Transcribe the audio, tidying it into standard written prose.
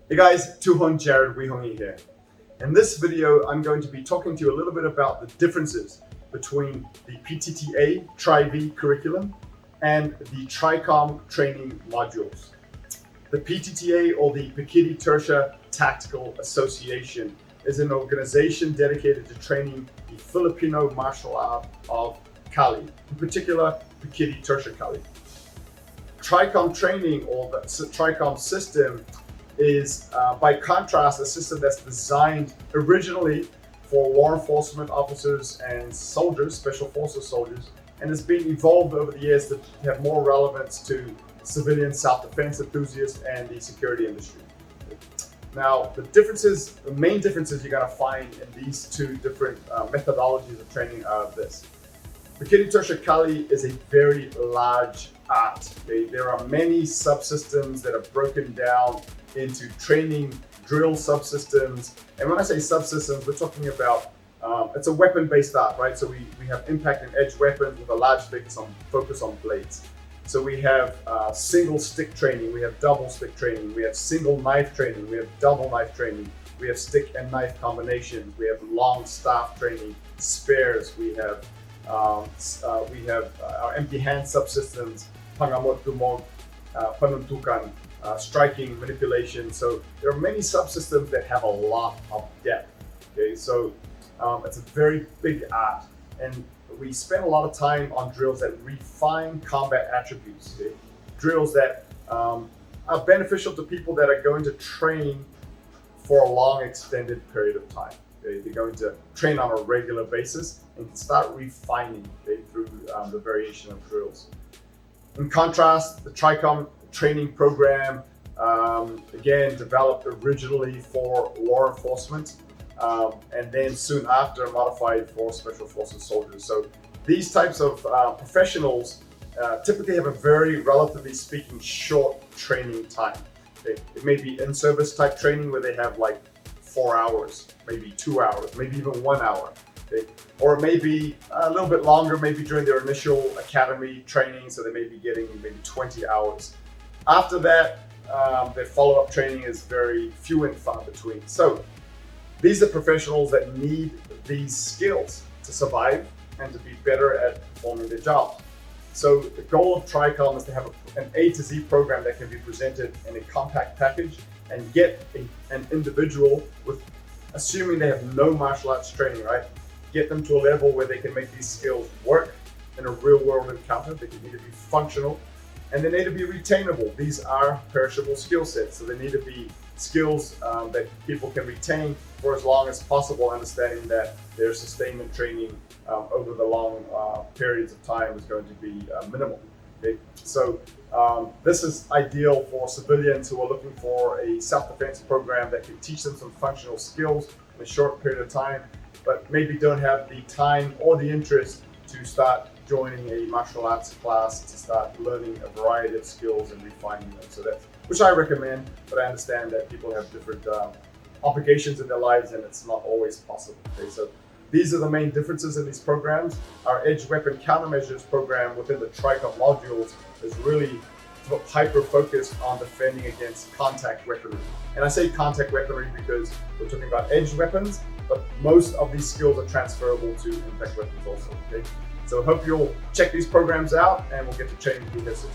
Hey guys, Tuhon Jared Wihongi here. In this video, I'm going to be talking to you a little bit about the differences between the PTTA Tri-V curriculum and the TRICOM training modules. The PTTA, or the Pekiti Tirsia Tactical Association, is an organization dedicated to training the Filipino martial art of Kali, in particular Pekiti Tirsia Kali. TRICOM Training, or the TRICOM System, is by contrast a system that's designed originally for law enforcement officers and soldiers, special forces soldiers, and has been evolved over the years to have more relevance to civilian self-defense enthusiasts and the security industry. Now, the main differences you're going to find in these two different methodologies of training are this. Pekiti Tirsia Kali is a very large art. Okay? There are many subsystems that are broken down into training drill subsystems. And when I say subsystems, we're talking about, it's a weapon-based art, right? So we have impact and edge weapons with a large focus on blades. So we have single stick training, we have double stick training, we have single knife training, we have double knife training, we have stick and knife combinations, we have long staff training, spares, we have our empty hand subsystems, pangamot tumog, panuntukan, striking, manipulation. So there are many subsystems that have a lot of depth. Okay, so it's a very big art, and we spend a lot of time on drills that refine combat attributes. Okay? Drills that are beneficial to people that are going to train for a long, extended period of time. Okay? They're going to train on a regular basis and can start refining, okay, through the variation of drills. In contrast, the TRICOM training program, again, developed originally for law enforcement, and then soon after modified for special forces soldiers. So these types of professionals typically have a very, relatively speaking, short training time. It may be in-service type training where they have like 4 hours, maybe 2 hours, maybe even 1 hour. Okay? Or it may be a little bit longer, maybe during their initial academy training, so they may be getting maybe 20 hours. After that, their follow-up training is very few and far between. So these are professionals that need these skills to survive and to be better at performing their job. So the goal of TRICOM is to have an A to Z program that can be presented in a compact package and get an individual with, assuming they have no martial arts training, right? Get them to a level where they can make these skills work in a real world encounter. They need to be functional, and they need to be retainable. These are perishable skill sets, so they need to be skills that people can retain for as long as possible, understanding that their sustainment training over the long periods of time is going to be minimal. Okay? So this is ideal for civilians who are looking for a self-defense program that can teach them some functional skills in a short period of time, but maybe don't have the time or the interest to start joining a martial arts class, to start learning a variety of skills and refining them. So that's, which I recommend, but I understand that people have different obligations in their lives and it's not always possible. Okay? So these are the main differences in these programs. Our Edge Weapon Countermeasures program within the TRICOM modules is really hyper-focused on defending against contact weaponry. And I say contact weaponry because we're talking about edge weapons, but most of these skills are transferable to impact weapons also. Okay? So I hope you'll check these programs out and we'll get to training with you here soon.